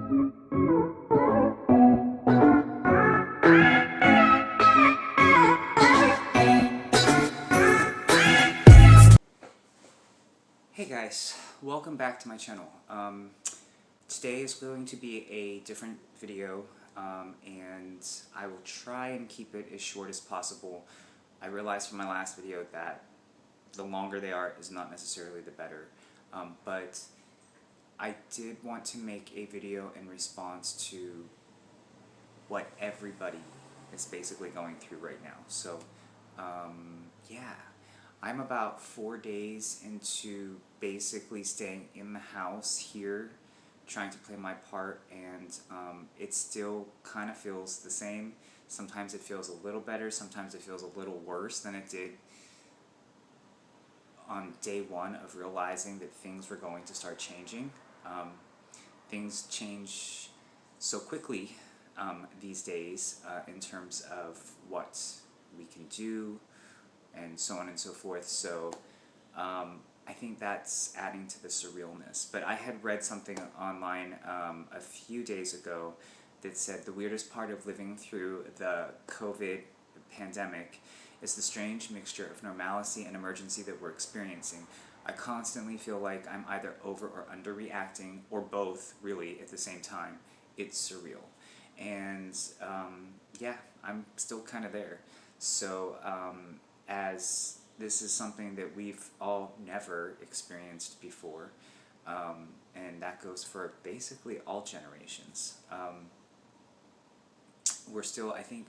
Hey guys, welcome back to my channel. Today is going to be a different video, and I will try and keep it as short as possible. I realized from my last video that the longer they are is not necessarily the better, but I did want to make a video in response to what everybody is basically going through right now. So, yeah. I'm about 4 days into basically staying in the house here, trying to play my part, and it still kind of feels the same. Sometimes it feels a little better, sometimes it feels a little worse than it did on day one of realizing that things were going to start changing. Things change so quickly these days in terms of what we can do, and so on and so forth, so I think that's adding to the surrealness. But I had read something online a few days ago that said the weirdest part of living through the COVID pandemic is the strange mixture of normalcy and emergency that we're experiencing. I constantly feel like I'm either over or underreacting, or both, really, at the same time. It's surreal. And yeah, I'm still kind of there. So as this is something that we've all never experienced before, and that goes for basically all generations. We're still, I think,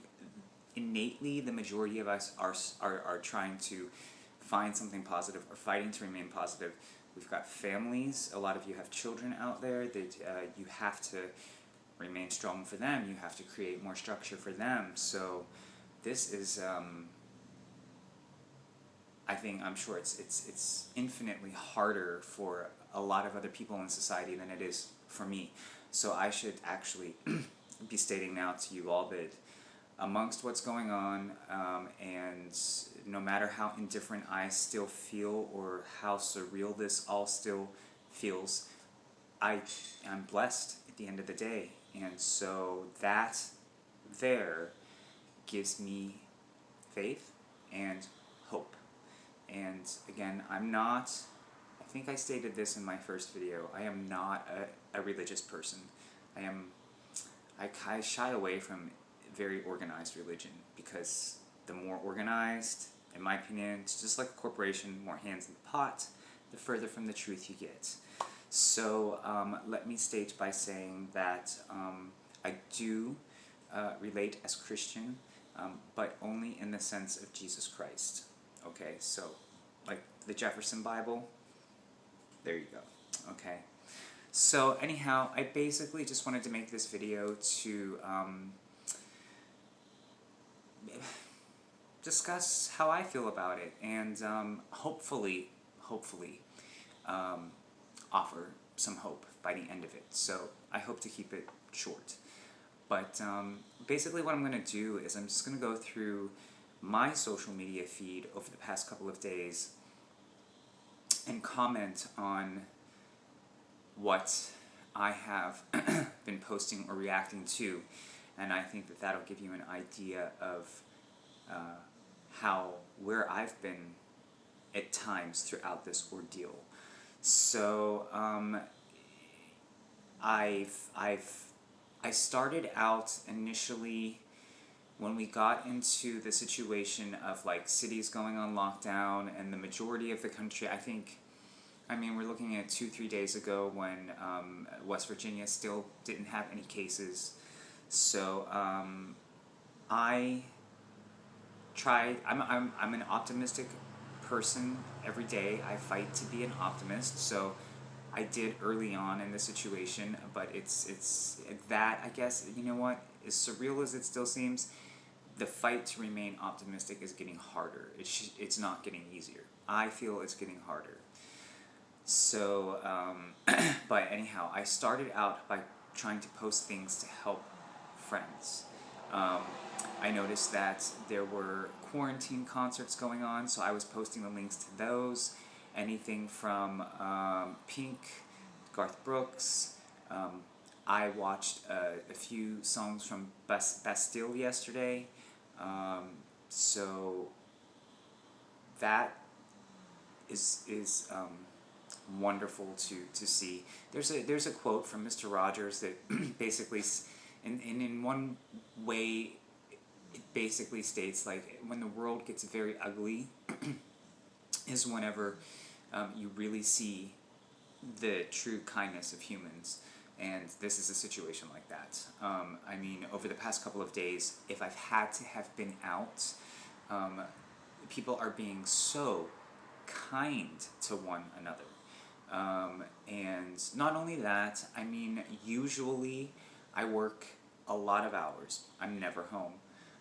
innately the majority of us are trying to find something positive, or fighting to remain positive. We've got families, a lot of you have children out there that you have to remain strong for them, you have to create more structure for them. So this is I'm sure it's infinitely harder for a lot of other people in society than it is for me. So I should actually be stating now to you all that amongst what's going on, and no matter how indifferent I still feel or how surreal this all still feels, I'm blessed at the end of the day. And so that there gives me faith and hope. And again, I think I stated this in my first video, I am not a religious person. I shy away from very organized religion, because the more organized, in my opinion, it's just like a corporation, more hands in the pot, the further from the truth you get. So let me state by saying that I do relate as Christian, but only in the sense of Jesus Christ. Okay, so like the Jefferson Bible, there you go. Okay, so anyhow, I basically just wanted to make this video to discuss how I feel about it, and hopefully offer some hope by the end of it. So I hope to keep it short. But basically what I'm going to do is I'm just going to go through my social media feed over the past couple of days and comment on what I have been posting or reacting to, and I think that that'll give you an idea of where I've been at times throughout this ordeal. So I started out initially when we got into the situation of like cities going on lockdown, and the majority of the country, I mean we're looking at 2-3 days ago when West Virginia still didn't have any cases. So I'm an optimistic person every day. I fight to be an optimist, so I did early on in the situation, but it's that, I guess, you know what, as surreal as it still seems, the fight to remain optimistic is getting harder. It's not getting easier. I feel it's getting harder. So, but anyhow, I started out by trying to post things to help friends. I noticed that there were quarantine concerts going on, so I was posting the links to those. Anything from Pink, Garth Brooks, I watched a few songs from Bastille yesterday, so that is wonderful to see. There's a quote from Mr. Rogers that basically, in one way, it basically states like when the world gets very ugly, is whenever you really see the true kindness of humans. And this is a situation like that. I mean, over the past couple of days, if I've had to have been out, people are being so kind to one another. And not only that, I mean, usually I work a lot of hours. I'm never home.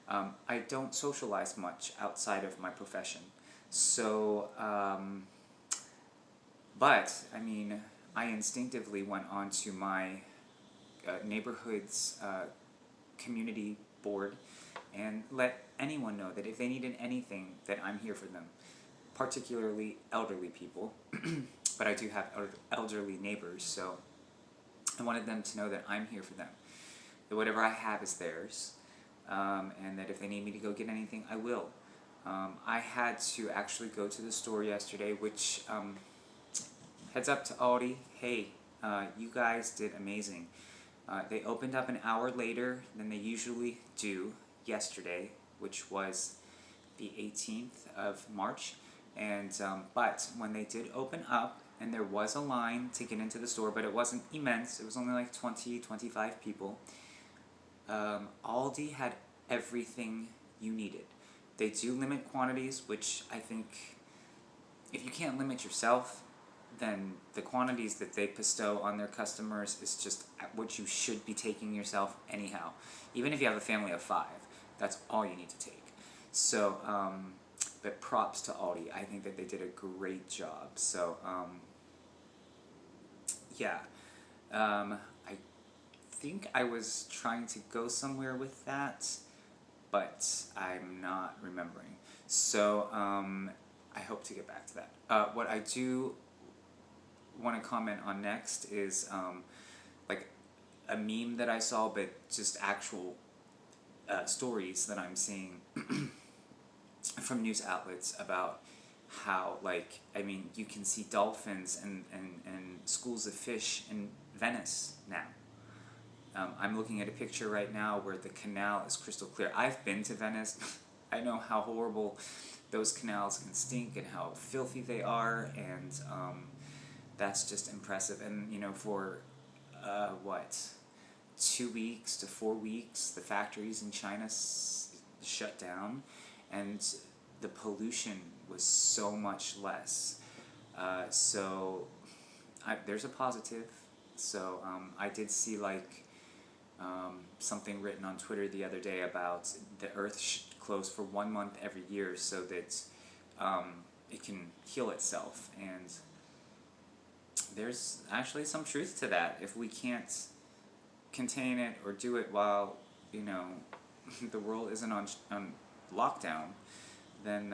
I don't socialize much outside of my profession. So, but, I mean, I instinctively went onto my neighborhood's community board and let anyone know that if they needed anything, that I'm here for them. Particularly elderly people, but I do have elderly neighbors, so I wanted them to know that I'm here for them. That whatever I have is theirs, and that if they need me to go get anything, I will. I had to actually go to the store yesterday, which, heads up to Aldi, hey, you guys did amazing. They opened up an hour later than they usually do yesterday, which was the 18th of March. And but when they did open up, and there was a line to get into the store, but it wasn't immense, it was only like 20-25 people, Aldi had everything you needed. They do limit quantities, which I think if you can't limit yourself, then the quantities that they bestow on their customers is just what you should be taking yourself anyhow. Even if you have a family of 5, that's all you need to take. So, but props to Aldi. I think that they did a great job. So, yeah. I think I was trying to go somewhere with that, but I'm not remembering. So, I hope to get back to that. What I do want to comment on next is, like, a meme that I saw, but just actual stories that I'm seeing from news outlets about how, like, I mean, you can see dolphins and schools of fish in Venice now. I'm looking at a picture right now where the canal is crystal clear. I've been to Venice. I know how horrible those canals can stink and how filthy they are, and that's just impressive. And, you know, for, 2 weeks to 4 weeks, the factories in China shut down, and the pollution was so much less. So there's a positive. So I did see, like, something written on Twitter the other day about the Earth should close for 1 month every year so that it can heal itself. And there's actually some truth to that. If we can't contain it or do it while, you know, the world isn't on lockdown, then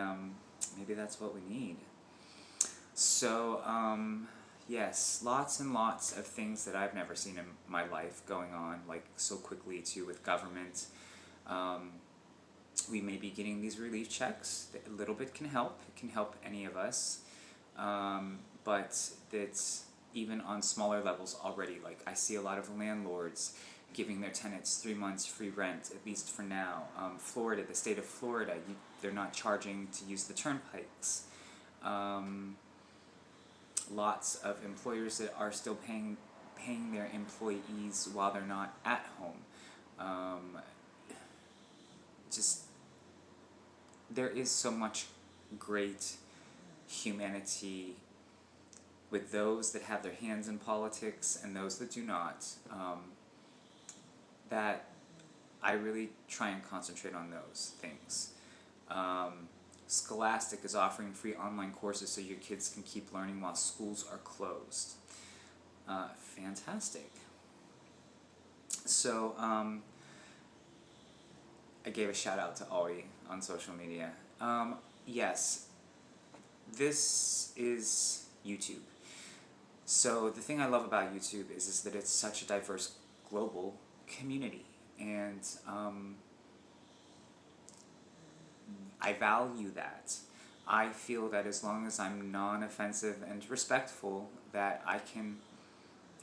maybe that's what we need. So, yes, lots and lots of things that I've never seen in my life going on, like, so quickly too, with government. We may be getting these relief checks. A little bit can help. It can help any of us. But it's even on smaller levels already. Like, I see a lot of landlords giving their tenants 3 months free rent, at least for now. Florida, the state of Florida, they're not charging to use the turnpikes. Lots of employers that are still paying their employees while they're not at home. Just, there is so much great humanity with those that have their hands in politics and those that do not, that I really try and concentrate on those things. Scholastic is offering free online courses so your kids can keep learning while schools are closed. Fantastic. So, I gave a shout out to Aldi on social media. Yes, this is YouTube. So the thing I love about YouTube is that it's such a diverse global community, and I value that. I feel that as long as I'm non-offensive and respectful, that I can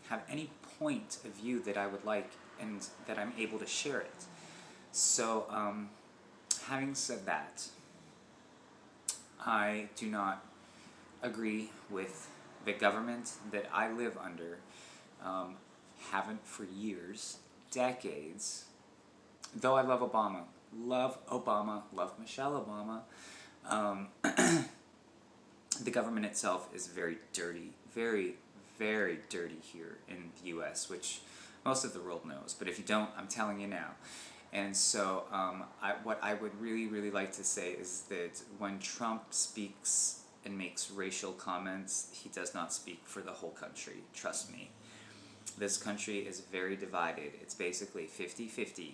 have any point of view that I would like, and that I'm able to share it. So, having said that, I do not agree with the government that I live under. Haven't for years, decades. Though I love Obama, love Michelle Obama. The government itself is very dirty, very, very dirty here in the U.S., which most of the world knows. But if you don't, I'm telling you now. And so, what I would really, really like to say is that when Trump speaks and makes racial comments, he does not speak for the whole country. Trust me. This country is very divided. It's basically 50-50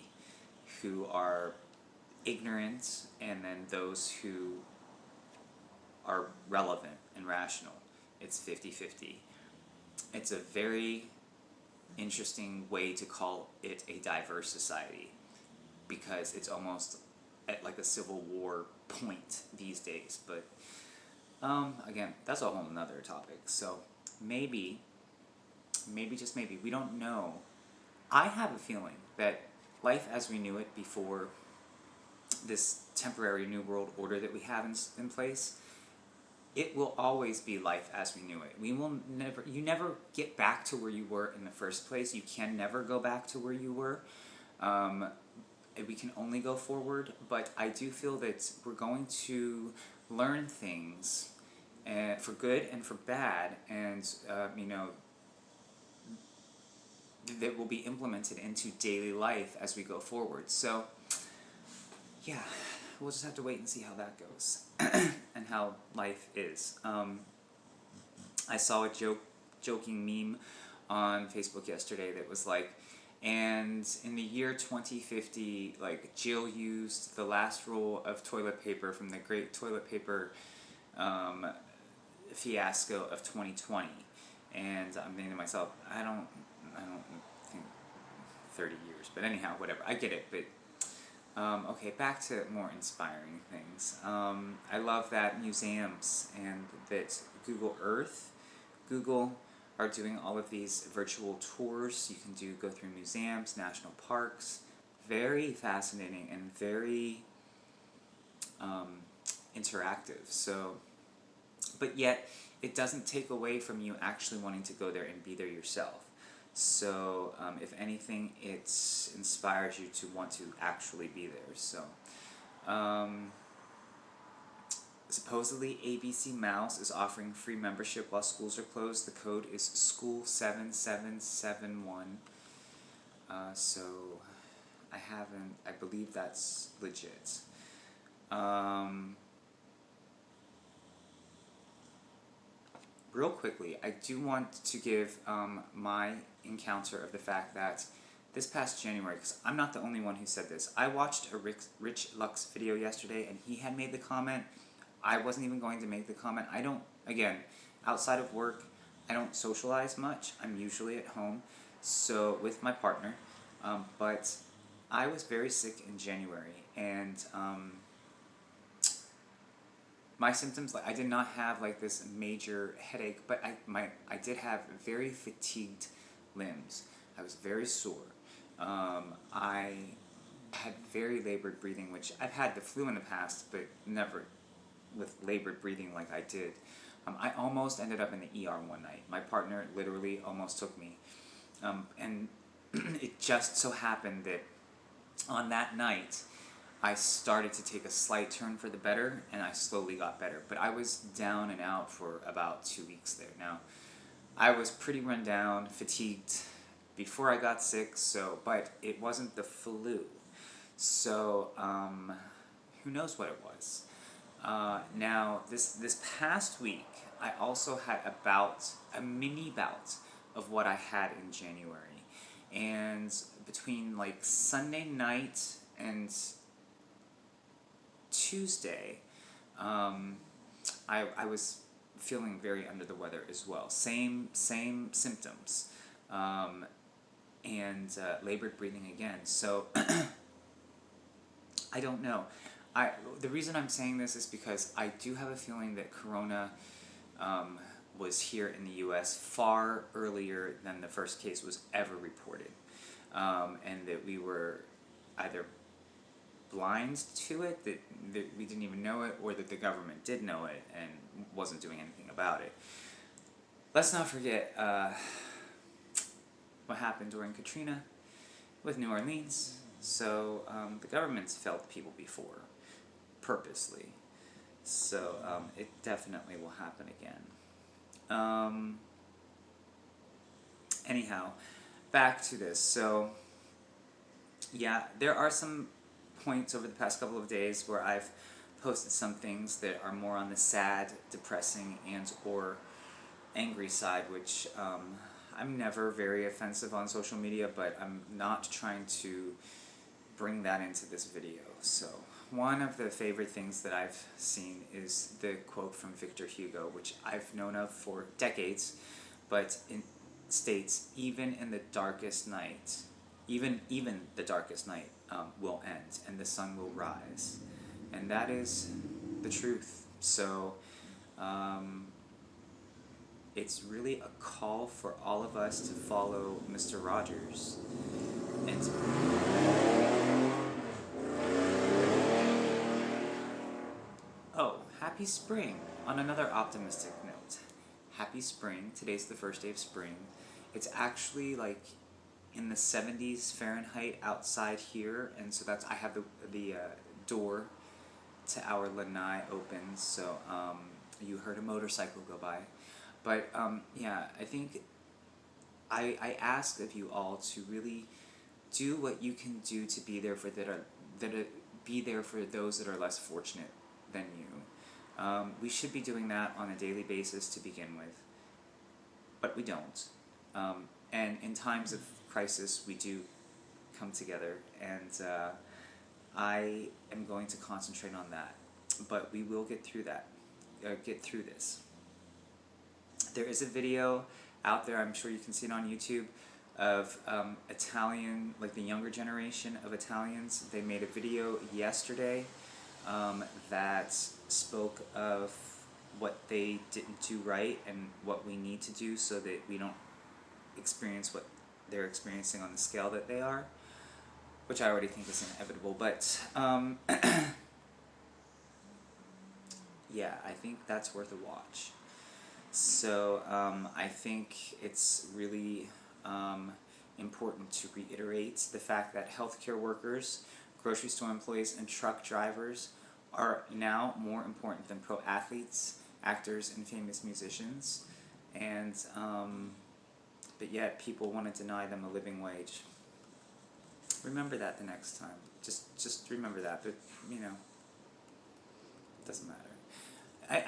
who are ignorant, and then those who are relevant and rational. It's 50-50. It's a very interesting way to call it a diverse society, because it's almost at like a civil war point these days. But again, that's a whole nother topic. So maybe, just maybe, we don't know. I have a feeling that life as we knew it before this temporary New World Order that we have in place, it will always be life as we knew it. You never get back to where you were in the first place. You can never go back to where you were. We can only go forward, but I do feel that we're going to learn things, for good and for bad, and that will be implemented into daily life as we go forward. So, yeah, we'll just have to wait and see how that goes, and how life is. I saw a joking meme on Facebook yesterday that was like, and in the year 2050, like, Jill used the last roll of toilet paper from the great toilet paper fiasco of 2020. And I'm thinking to myself, I don't think 30 years, but anyhow, whatever, I get it. But okay, back to more inspiring things. I love that museums and that Google are doing all of these virtual tours. You can go through museums, national parks. Very fascinating and very interactive. So, but yet it doesn't take away from you actually wanting to go there and be there yourself. So, if anything, it inspires you to want to actually be there. So, supposedly ABC Mouse is offering free membership while schools are closed. The code is school7771. So, I believe that's legit. Real quickly, I do want to give my encounter of the fact that this past January, because I'm not the only one who said this, I watched a Rich Lux video yesterday, and he had made the comment. I wasn't even going to make the comment. I don't, again, outside of work, I don't socialize much. I'm usually at home, so with my partner, but I was very sick in January, and my symptoms, like, I did not have like this major headache, but I did have very fatigued limbs. I was very sore. I had very labored breathing, which I've had the flu in the past, but never with labored breathing like I did. I almost ended up in the ER one night. My partner literally almost took me. And it just so happened that on that night, I started to take a slight turn for the better, and I slowly got better. But I was down and out for about 2 weeks there. Now, I was pretty run down, fatigued before I got sick, but it wasn't the flu. So, who knows what it was. Now, this past week, I also had a mini bout of what I had in January. And between like Sunday night and Tuesday, I was feeling very under the weather as well. Same symptoms. and labored breathing again. So I don't know. The reason I'm saying this is because I do have a feeling that Corona was here in the U.S. far earlier than the first case was ever reported, and that we were either blind to it, that we didn't even know it, or that the government did know it and wasn't doing anything about it. Let's not forget what happened during Katrina with New Orleans. So the government's failed people before, purposely. So it definitely will happen again. Anyhow, back to this. So yeah, there are some points over the past couple of days where I've posted some things that are more on the sad, depressing, and or angry side, which I'm never very offensive on social media, but I'm not trying to bring that into this video. So one of the favorite things that I've seen is the quote from Victor Hugo, which I've known of for decades, but it states, even in the darkest night, even the darkest night will end and the sun will rise. And that is the truth. So it's really a call for all of us to follow Mr. Rogers and happy spring. On another optimistic note, happy spring. Today's the first day of spring. It's actually like in the 70s Fahrenheit outside here, and so that's, I have the door to our lanai open, so you heard a motorcycle go by. But yeah, I think I ask of you all to really do what you can do to be there for be there for those that are less fortunate than you. We should be doing that on a daily basis to begin with, but we don't. And in times of crisis, we do come together, and I am going to concentrate on that. But we will get through that, get through this. There is a video out there, I'm sure you can see it on YouTube, of Italian, like the younger generation of Italians. They made a video yesterday that spoke of what they didn't do right and what we need to do so that we don't experience what they're experiencing on the scale that they are, which I already think is inevitable, but yeah, I think that's worth a watch. So I think it's really important to reiterate the fact that healthcare workers, grocery store employees, and truck drivers are now more important than pro athletes, actors, and famous musicians. And but yet people want to deny them a living wage. Remember that the next time. Just remember that. But you know, it doesn't matter.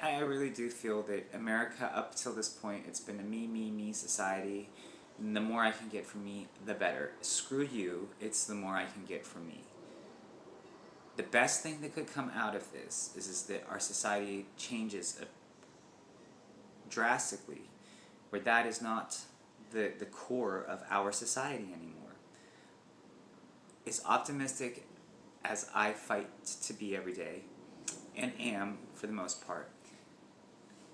I really do feel that America, up till this point, it's been a me society. And the more I can get from me, the better. Screw you, it's the more I can get from me. The best thing that could come out of this is that our society changes drastically, where that is not the core of our society anymore. As optimistic as I fight to be every day, and am for the most part,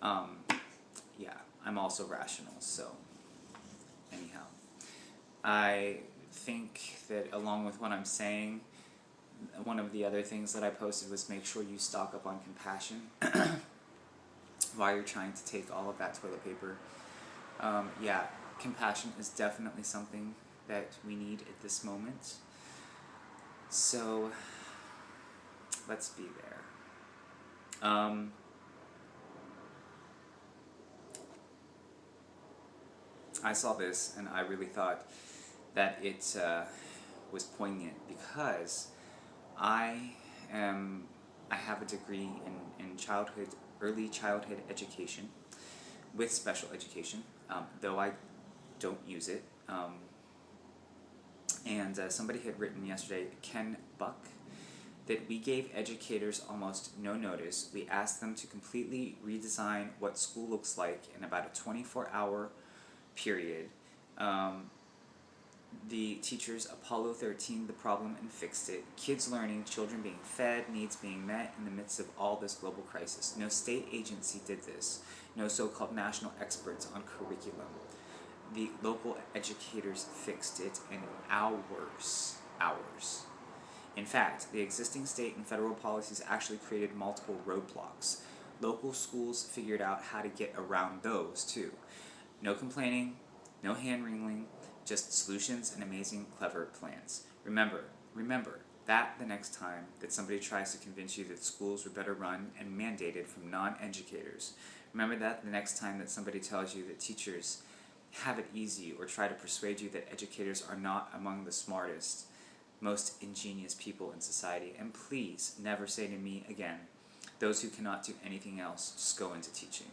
yeah, I'm also rational, so anyhow. I think that along with what I'm saying, one of the other things that I posted was make sure you stock up on compassion while you're trying to take all of that toilet paper. Yeah, compassion is definitely something that we need at this moment. So let's be there. I saw this and I really thought that it was poignant because I have a degree in early childhood education with special education, though I don't use it. And somebody had written yesterday, Ken Buck, that we gave educators almost no notice. We asked them to completely redesign what school looks like in about a 24-hour period. The teachers Apollo 13 the problem and fixed it. Kids learning, children being fed, needs being met in the midst of all this global crisis. No state agency did this. No so-called national experts on curriculum. The local educators fixed it in hours. Hours. In fact, the existing state and federal policies actually created multiple roadblocks. Local schools figured out how to get around those too. No complaining, no hand-wringing, just solutions and amazing, clever plans. Remember that the next time that somebody tries to convince you that schools were better run and mandated from non-educators. Remember that the next time that somebody tells you that teachers have it easy or try to persuade you that educators are not among the smartest, most ingenious people in society. And please never say to me again, those who cannot do anything else just go into teaching.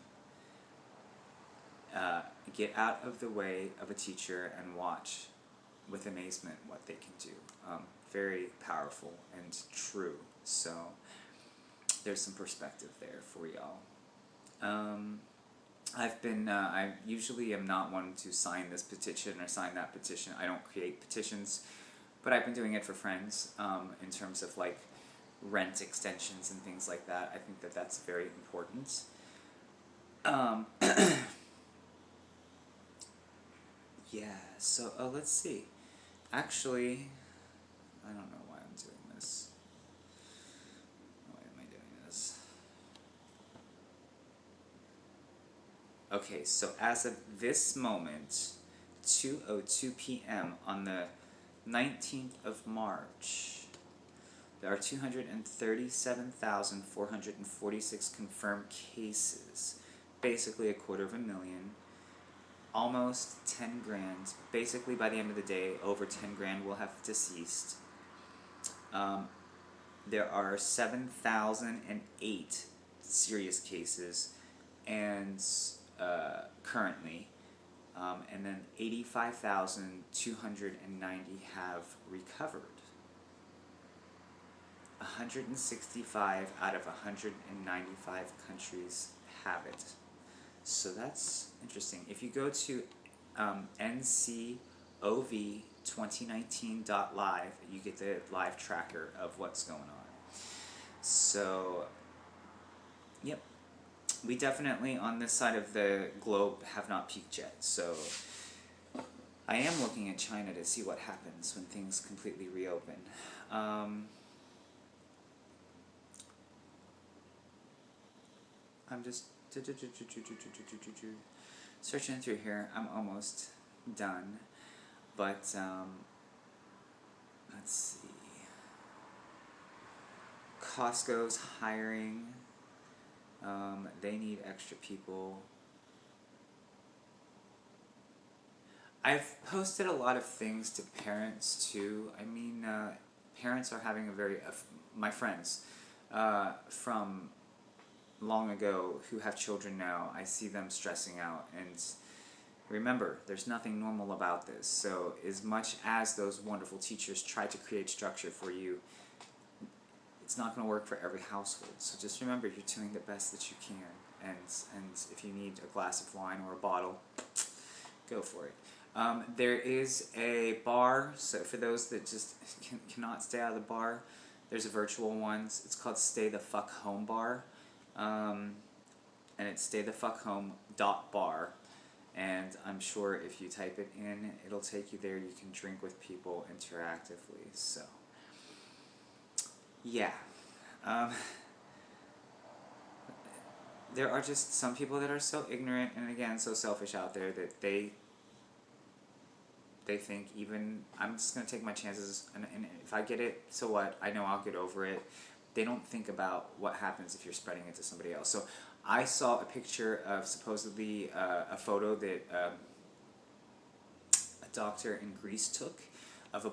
Get out of the way of a teacher and watch with amazement what they can do. Very powerful and true. So there's some perspective there for y'all. I usually am not one to sign this petition or sign that petition. I don't create petitions, but I've been doing it for friends in terms of like rent extensions and things like that. I think that that's very important. Yeah, so let's see. Actually, I don't know why I'm doing this. Why am I doing this? Okay, so as of this moment, 2:02 p.m. on the 19th of March, there are 237,446 confirmed cases, basically 250,000. Almost 10 grand. Basically, by the end of the day, over 10 grand will have deceased. There are 7,008 serious cases, and currently, and then 85,290 have recovered. 165 out of 195 countries have it. So that's interesting. If you go to ncov2019.live, you get the live tracker of what's going on. So, yep. We definitely, on this side of the globe, have not peaked yet. So, I am looking at China to see what happens when things completely reopen. I'm just searching through here. I'm almost done, but let's see. Costco's hiring. They need extra people. I've posted a lot of things to parents too. I mean, parents are having a very my friends from long ago who have children now, I see them stressing out. And remember, there's nothing normal about this. So as much as those wonderful teachers try to create structure for you, it's not going to work for every household. So just remember, you're doing the best that you can. And if you need a glass of wine or a bottle, go for it. There is a bar, so for those that just cannot stay out of the bar, there's a virtual one. It's called Stay the Fuck Home Bar. And it's staythefuckhome.bar, and I'm sure if you type it in, it'll take you there. You can drink with people interactively. So yeah, there are just some people that are so ignorant and again so selfish out there that they think even I'm just gonna take my chances, and if I get it, so what? I know I'll get over it. They don't think about what happens if you're spreading it to somebody else. So I saw a picture of supposedly a photo that a doctor in Greece took of a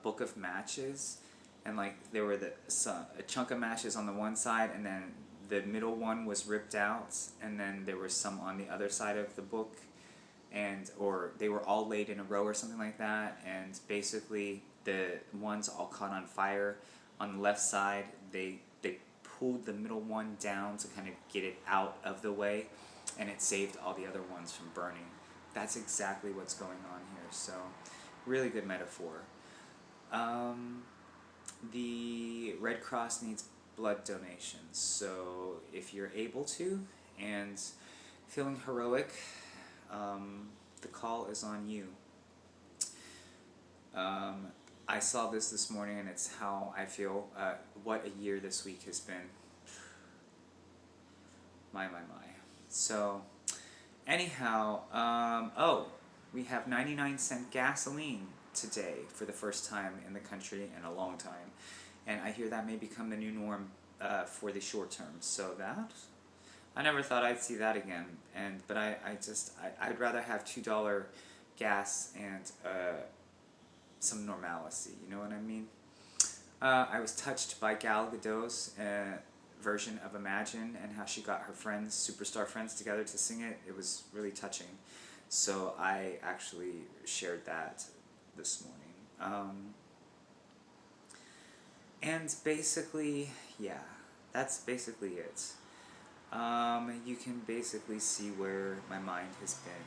book of matches, and like there were a chunk of matches on the one side, and then the middle one was ripped out, and then there was some on the other side of the book, or they were all laid in a row or something like that, and basically the ones all caught on fire. On the left side, they pulled the middle one down to kind of get it out of the way, and it saved all the other ones from burning. That's exactly what's going on here. So really good metaphor. The Red Cross needs blood donations, so if you're able to and feeling heroic, the call is on you. I saw this morning, and it's how I feel. What a year this week has been. My. So, anyhow, we have 99-cent gasoline today for the first time in the country in a long time. And I hear that may become the new norm for the short term. So that, I never thought I'd see that again. But I'd rather have $2 gas and some normalcy, you know what I mean? I was touched by Gal Gadot's version of Imagine and how she got her friends, superstar friends, together to sing it. It was really touching. So I actually shared that this morning. And basically, yeah, that's basically it. You can basically see where my mind has been.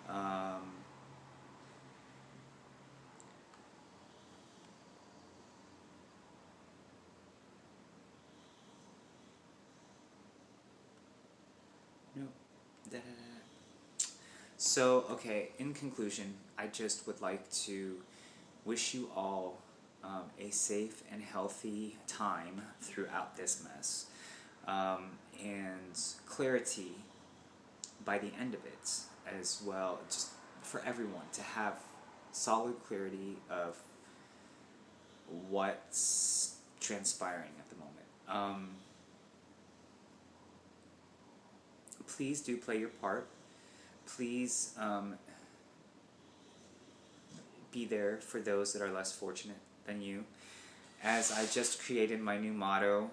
No. So, okay, in conclusion, I just would like to wish you all a safe and healthy time throughout this mess, and clarity by the end of it as well, just for everyone to have solid clarity of what's transpiring at the moment. Please do play your part. Please be there for those that are less fortunate than you. As I just created my new motto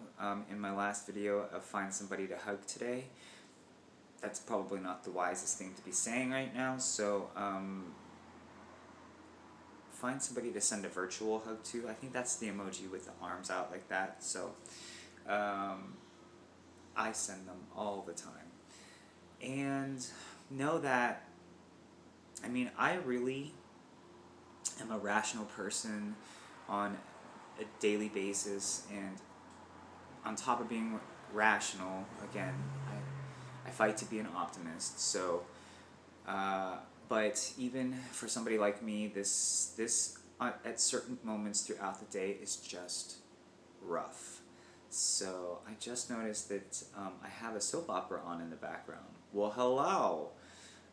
in my last video of find somebody to hug today. That's probably not the wisest thing to be saying right now, so find somebody to send a virtual hug to. I think that's the emoji with the arms out like that, so I send them all the time. And know that, I mean, I really am a rational person on a daily basis, and on top of being rational, again, I fight to be an optimist. So, but even for somebody like me, this at certain moments throughout the day is just rough. So I just noticed that I have a soap opera on in the background. Well, hello.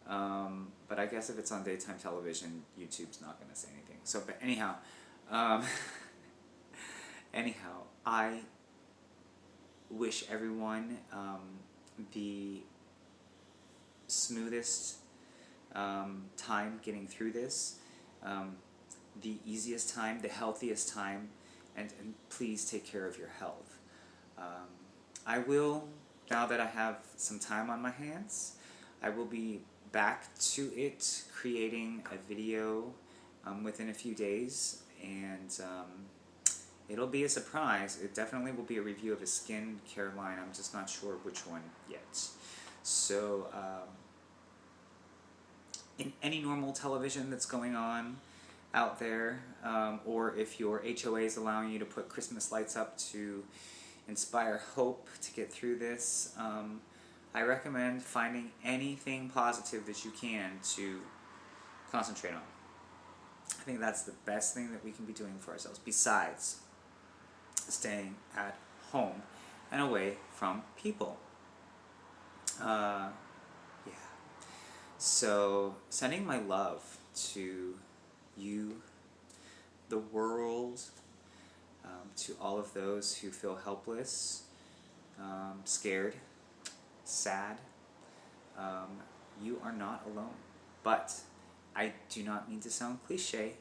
But I guess if it's on daytime television, YouTube's not going to say anything. So, but anyhow, I wish everyone the smoothest time getting through this, the easiest time, the healthiest time, and please take care of your health. I will, now that I have some time on my hands, I will be back to it, creating a video within a few days, and it'll be a surprise. It definitely will be a review of a skincare line. I'm just not sure which one yet. So, in any normal television that's going on out there, or if your HOA is allowing you to put Christmas lights up to inspire hope to get through this, I recommend finding anything positive that you can to concentrate on. I think that's the best thing that we can be doing for ourselves, besides staying at home and away from people. Yeah. So, sending my love to you, the world, to all of those who feel helpless, scared, sad. You are not alone. But I do not mean to sound cliche,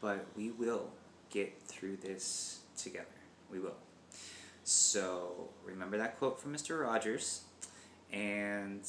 but we will get through this together. We will. So remember that quote from Mr. Rogers, and